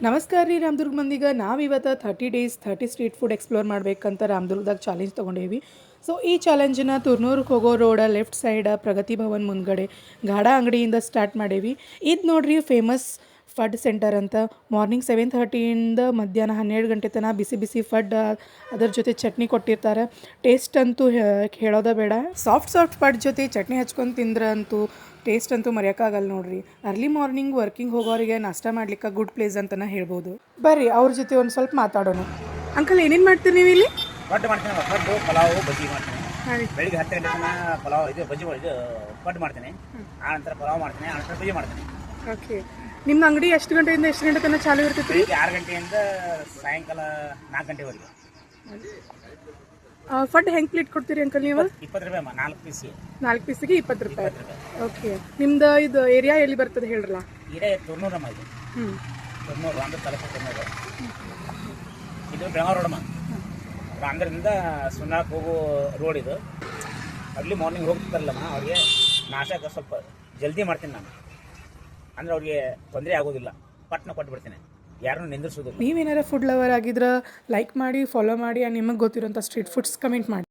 ನಮಸ್ಕಾರ ರೀ ರಾಮದುರ್ಗ ಮಂದಿಗೆ ನಾವಿವತ್ತು 30 ಡೇಸ್ 30 ಸ್ಟ್ರೀಟ್ ಫುಡ್ ಎಕ್ಸ್ಪ್ಲೋರ್ ಮಾಡ್ಬೇಕಂತ ರಾಮದುರ್ಗದಾಗ ಚಾಲೆಂಜ್ ತೊಗೊಂಡೇವಿ. ಸೊ ಈ ಚಾಲೆಂಜನ್ನ ತುರ್ನೂರಿಗೆ ಹೋಗೋ ರೋಡ ಲೆಫ್ಟ್ ಸೈಡ ಪ್ರಗತಿ ಭವನ್ ಮುಂದ್ಗಡೆ ಗಾಢ ಅಂಗಡಿಯಿಂದ ಸ್ಟಾರ್ಟ್ ಮಾಡೇವಿ. ಇದು ನೋಡ್ರಿ ಫೇಮಸ್ ಫಡ್ ಸೆಂಟರ್ ಅಂತ. ಮಾರ್ನಿಂಗ್ 7:30ಇಂದ ಮಧ್ಯಾಹ್ನ 12 ಗಂಟೆ ತನಕ ಬಿಸಿ ಬಿಸಿ ಫಡ್ ಅದರ ಜೊತೆ ಚಟ್ನಿ ಕೊಟ್ಟಿರ್ತಾರೆ. ಟೇಸ್ಟ್ ಅಂತೂ ಹೇಳೋದೇ ಬೇಡ. ಸಾಫ್ಟ್ ಫಡ್ ಜೊತೆ ಚಟ್ನಿ ಹಚ್ಕೊಂಡು ತಿಂದ್ರೆ ಅಂತೂ ಟೇಸ್ಟ್ ಅಂತೂ ಮರೆಯೋಕ್ಕಾಗಲ್ಲ ನೋಡ್ರಿ. ಅರ್ಲಿ ಮಾರ್ನಿಂಗ್ ವರ್ಕಿಂಗ್ ಹೋಗೋರಿಗೆ ನಾಷ್ಟ ಮಾಡ್ಲಿಕ್ಕೆ ಗುಡ್ ಪ್ಲೇಸ್ ಅಂತಲೇ ಹೇಳ್ಬೋದು. ಬರ್ರಿ ಅವ್ರ ಜೊತೆ ಒಂದು ಸ್ವಲ್ಪ ಮಾತಾಡೋಣ. ಅಂಕಲ್ ಏನೇನು ಮಾಡ್ತೀರಿ ನೀವು ಇಲ್ಲಿ? ಪಡ್ಡು ಮಾಡ್ತೀನಿ. ಪಡ್ಡು ಪಲಾವು ಬಜ್ಜಿ ಮಾಡ್ತೀನಿ. ಬೆಳಿಗ್ಗೆ 10 ಗಂಟೆ ತನಕ ಪಲಾವ್ ಬಜ್ಜಿ ಪಡ್ಡು ಮಾಡ್ತೀನಿ. ಆ ನಂತರ ಪಲಾವ್ ಮಾಡ್ತೀನಿ. ಆ ನಂತರ ಬಜ್ಜಿ ಮಾಡ್ತೀನಿ. ಓಕೆ, ನಿಮ್ಮ ಅಂಗಡಿ ಎಷ್ಟು ಗಂಟೆಯಿಂದ ಎಷ್ಟು ಗಂಟೆ ತನಕ ಚಾಲು ಇರ್ತೈತಿ? ಬೆಳಿಗ್ಗೆ 6 ಗಂಟೆಯಿಂದ ಸಾಯಂಕಾಲ 4 ಗಂಟೆವರೆಗೆ. ಫಡ್ ಹೆಂಗೆ ಪ್ಲೇಟ್ ಕೊಡ್ತೀರಿ ಅಂಕಲ್ ನೀವು? 20 ರೂಪಾಯಿ 4 ಪೀಸಿಗೆ. 4 ಪೀಸಿಗೆ 20 ರೂಪಾಯಿ. ಓಕೆ, ನಿಮ್ದು ಇದು ಏರಿಯಾ ಎಲ್ಲಿ ಬರ್ತದೆ ಹೇಳ್ರಲ್ಲ? ಇದೇ ತುರ್ನೂರಮ್ಮ ಇದು. ತುರ್ನೂರು ಅಂದ್ರೆ ತಾಲೂಕು ತುರ್ನೂರು. ಇದು ಬೆಳಗಾವಿ ರೋಡಮ್ಮ. ಆಂಧ್ರದಿಂದ ಸುನ್ನಾಕ್ ಹೋಗೋ ರೋಡ್ ಇದು. ಅರ್ಲಿ ಮಾರ್ನಿಂಗ್ ಹೋಗ್ತಿರ್ತಾರಲ್ಲಮ್ಮ, ಅವ್ರಿಗೆ ನಾಷ್ಟಕ್ಕೆ ಸ್ವಲ್ಪ ಜಲ್ದಿ ಮಾಡ್ತೀನಿ ನಾನು. ಅಂದರೆ ಅವ್ರಿಗೆ ತೊಂದರೆ ಆಗೋದಿಲ್ಲ. ಪಟ್ನ ಕೊಟ್ಬಿಡ್ತೀನಿ, ಯಾರನ್ನೂ ನಿಂದಿಸೋದಿಲ್ಲ. ನೀವೇನಾರ ಫುಡ್ ಲವರ್ ಆಗಿದ್ರೆ ಲೈಕ್ ಮಾಡಿ, ಫಾಲೋ ಮಾಡಿ, ನಿಮಗೆ ಗೊತ್ತಿರೋಂಥ ಸ್ಟ್ರೀಟ್ ಫುಡ್ಸ್ ಕಮೆಂಟ್ ಮಾಡಿ.